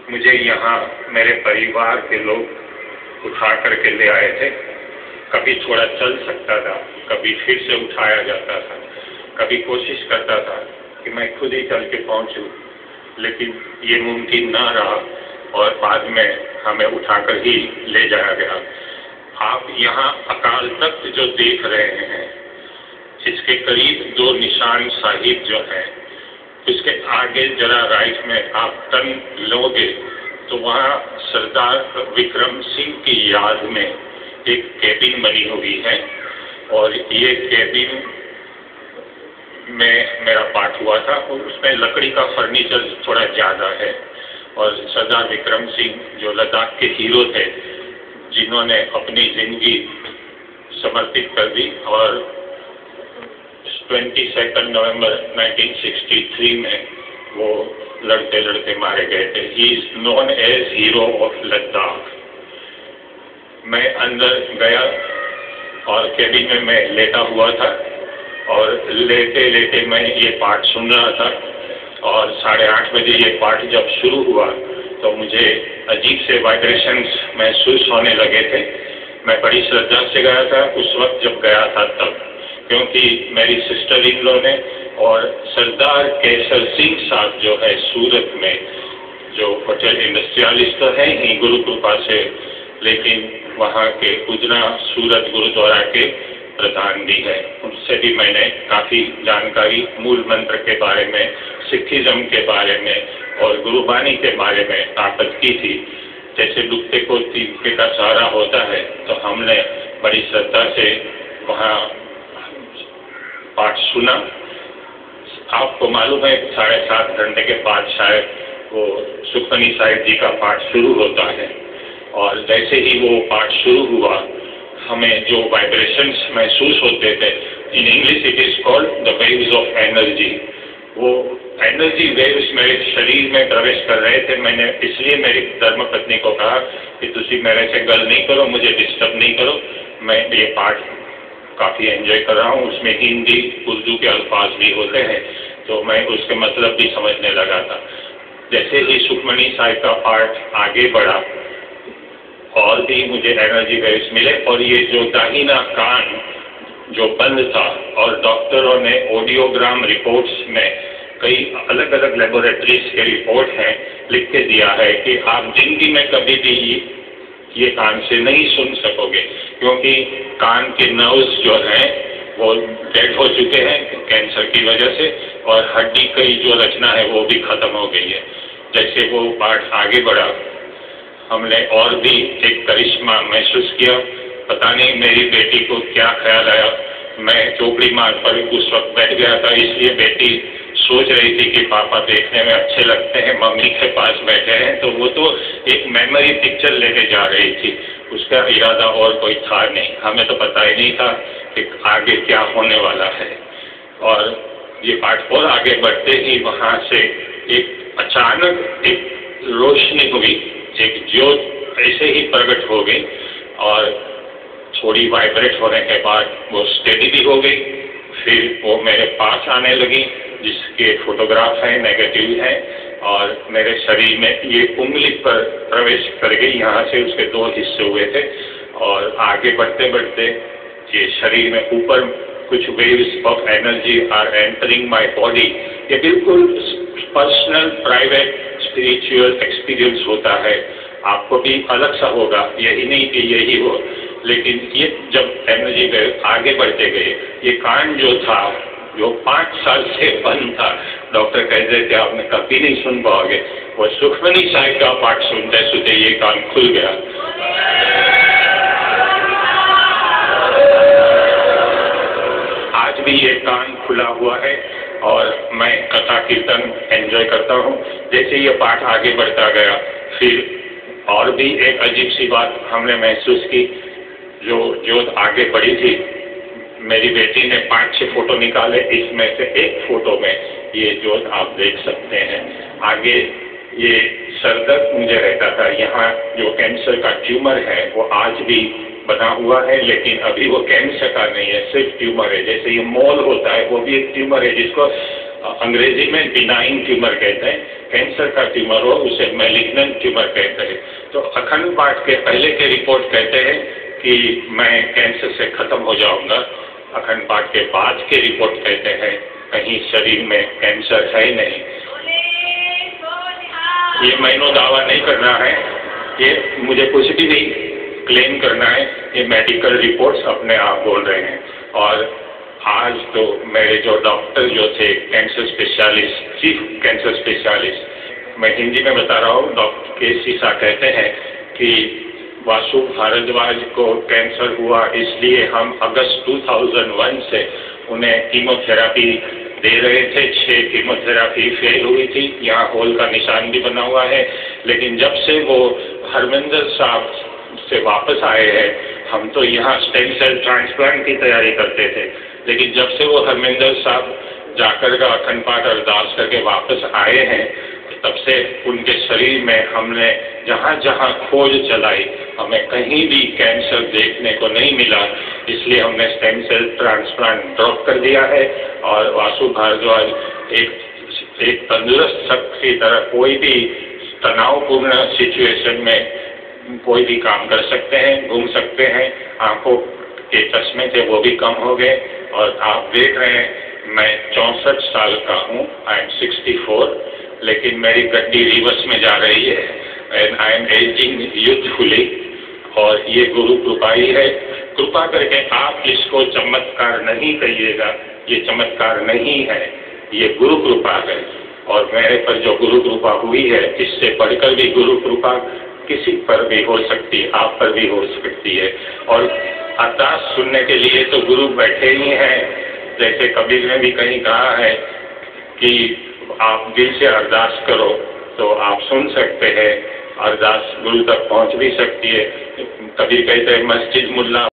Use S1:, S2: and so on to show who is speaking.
S1: मुझे यहाँ मेरे परिवार के लोग उठा करके ले आए थे। कभी थोड़ा चल सकता था, कभी फिर से उठाया जाता था, कभी कोशिश करता था कि मैं खुद ही चल के पहुँचूँ, लेकिन ये मुमकिन ना रहा और बाद में हमें उठाकर ही ले जाया गया। आप यहाँ अकाल तख्त जो देख रहे हैं, इसके करीब 2 निशान साहिब जो है, इसके आगे जरा राइट में आप टर्न लोगे तो वहाँ सरदार विक्रम सिंह की याद में एक कैबिन बनी हुई है और ये कैबिन में मेरा पाठ हुआ था और उसमें लकड़ी का फर्नीचर थोड़ा ज़्यादा है। और सरदार विक्रम सिंह जो लद्दाख के हीरो थे, जिन्होंने अपनी जिंदगी समर्पित कर दी और 22 नवंबर 1963 में वो लड़ते लड़ते मारे गए थे। He is known as hero of Ladakh. मैं अंदर गया और कैबिन में मैं लेटा हुआ था और लेटे लेटे मैं ये पाठ सुन रहा था और 8:30 बजे ये पाठ जब शुरू हुआ तो मुझे अजीब से वाइब्रेशंस महसूस होने लगे थे। मैं बड़ी श्रद्धा से गया था उस वक्त जब गया था तब, क्योंकि मेरी सिस्टर इन लॉ ने और सरदार केसर सिंह साहब जो है सूरत में, जो होटल इंडस्ट्रियलिस्ट तो है ही गुरु कृपा से, लेकिन वहाँ के उजना सूरत गुरुद्वारा के प्रधान भी है, उनसे भी मैंने काफ़ी जानकारी मूल मंत्र के बारे में, सिखिज्म के बारे में और गुरुबानी के बारे में प्राप्त की थी। जैसे डूबते को तीसरे का सहारा होता है, तो हमने बड़ी श्रद्धा से वहाँ पाठ सुना। आपको मालूम है 7.5 घंटे के बाद शायद वो सुखमनी साहिब जी का पाठ शुरू होता है और जैसे ही वो पाठ शुरू हुआ हमें जो वाइब्रेशंस महसूस होते थे, in English it is called the waves of energy, वो एनर्जी वेव्स मेरे शरीर में प्रवेश कर रहे थे। मैंने इसलिए मेरी धर्मपत्नी को कहा कि तुसी मेरे से गल नहीं करो, मुझे डिस्टर्ब नहीं करो, मैं ये पाठ काफ़ी एंजॉय कर रहा हूँ। उसमें हिंदी उर्दू के अल्फाज भी होते हैं, तो मैं उसके मतलब भी समझने लगा था। जैसे ही सुखमनी साहिब का पाठ आगे बढ़ा और भी मुझे एनर्जी वेव्स मिले और ये जो दाहिना कान जो बंद था और डॉक्टरों ने ऑडियोग्राम रिपोर्ट्स में कई अलग अलग लेबोरेटरीज के रिपोर्ट हैं लिख के दिया है कि आप जिंदगी में कभी भी ये कान से नहीं सुन सकोगे, क्योंकि कान के नर्व्स जो हैं वो डेड हो चुके हैं कैंसर की वजह से और हड्डी की जो रचना है वो भी खत्म हो गई है। जैसे वो पाठ आगे बढ़ा, हमने और भी एक करिश्मा महसूस किया। पता नहीं मेरी बेटी को क्या ख्याल आया, मैं चौकड़ी मार पर उस वक्त बैठ गया था, इसलिए बेटी सोच रही थी कि पापा देखने में अच्छे लगते हैं, मम्मी के पास बैठे हैं, तो वो तो एक मेमोरी पिक्चर लेके जा रही थी, उसका इरादा और कोई था नहीं। हमें तो पता ही नहीं था कि आगे क्या होने वाला है। और ये पाठ और आगे बढ़ते ही वहाँ से एक अचानक एक रोशनी हुई, एक ज्योत ऐसे ही प्रकट हो गई और थोड़ी वाइब्रेट होने के बाद वो स्टेडी भी हो गई। फिर वो मेरे पास आने लगी, जिसके फोटोग्राफ हैं, नेगेटिव हैं, और मेरे शरीर में ये उंगली पर प्रवेश कर गई। यहाँ से उसके 2 हिस्से हुए थे और आगे बढ़ते बढ़ते ये शरीर में ऊपर कुछ waves of energy are entering my body. ये बिल्कुल पर्सनल प्राइवेट स्पिरिचुअल एक्सपीरियंस होता है, आपको भी अलग सा होगा, यही नहीं कि यही हो। लेकिन ये जब एनर्जी वेव आगे बढ़ते गए, ये कान जो था जो 5 साल से बंद था, डॉक्टर कहते थे आपने कभी नहीं सुन पाओगे, वो सुखमनी साहिब का पाठ सुनते सुनते ये कान खुल गया। आज भी ये कान खुला हुआ है और मैं कथा कीर्तन एंजॉय करता हूँ। जैसे ये पाठ आगे बढ़ता गया, फिर और भी एक अजीब सी बात हमने महसूस की। जो जोत आगे बढ़ी थी, मेरी बेटी ने 5-6 फोटो निकाले, इसमें से एक फोटो में ये जोत आप देख सकते हैं। आगे ये सरदर्द मुझे रहता था, यहाँ जो कैंसर का ट्यूमर है वो आज भी बना हुआ है, लेकिन अभी वो कैंसर का नहीं है, सिर्फ ट्यूमर है। जैसे ये मोल होता है वो भी एक ट्यूमर है जिसको अंग्रेजी में बिनाइन ट्यूमर कहते हैं, कैंसर का ट्यूमर हो उसे मैलिग्नेंट ट्यूमर कहते हैं। तो अखंड पाठ के पहले के रिपोर्ट कहते हैं कि मैं कैंसर से खत्म हो जाऊंगा, अखंड पाठ के बाद के रिपोर्ट कहते हैं कहीं शरीर में कैंसर है नहीं। ये मैंने दावा नहीं करना है, ये मुझे कुछ भी नहीं क्लेम करना है, ये मेडिकल रिपोर्ट्स अपने आप बोल रहे हैं। और आज तो मेरे जो डॉक्टर जो थे cancer specialist, chief cancer specialist, मैं हिंदी में बता रहा हूँ, डॉक्टर के सीसा कहते हैं कि वासु भारद्वाज को कैंसर हुआ इसलिए हम अगस्त 2001 से उन्हें कीमोथेरापी दे रहे थे। 6 कीमोथेरापी फेल हुई थी, यहाँ होल का निशान भी बना हुआ है। लेकिन जब से वो हरमिंदर साहब से वापस आए हैं, हम तो यहाँ स्टेम सेल ट्रांसप्लांट की तैयारी करते थे, लेकिन जब से वो हरमिंदर साहब जाकर का अखंड पाठ अरदास करके वापस आए हैं, तब से उनके शरीर में हमने जहाँ जहाँ खोज चलाई, हमें कहीं भी कैंसर देखने को नहीं मिला। इसलिए हमने स्टेम सेल ट्रांसप्लांट ड्रॉप कर दिया है और वासु भारद्वाज एक तंदुरुस्त शख्स की तरह कोई भी तनावपूर्ण सिचुएशन में कोई भी काम कर सकते हैं, घूम सकते हैं। आंखों के चश्मे थे वो भी कम हो गए। और आप देख रहे हैं मैं 64 साल का हूँ, आई एम 64, लेकिन मेरी गड्डी रिवर्स में जा रही है and I am ageing youthfully. और ये गुरु कृपा ही है। कृपा करके आप इसको चमत्कार नहीं कहिएगा, ये चमत्कार नहीं है, ये गुरु कृपा है। और मेरे पर जो गुरु कृपा हुई है, इससे बढ़कर भी गुरु कृपा किसी पर भी हो सकती है, आप पर भी हो सकती है। और अरदास सुनने के लिए तो गुरु बैठे ही हैं। जैसे कबीर ने भी कहीं कहा है कि आप दिल से अरदास करो तो आप सुन सकते हैं, अरदास गुरु तक पहुंच भी सकती है। कबीर कहते हैं मस्जिद मुल्ला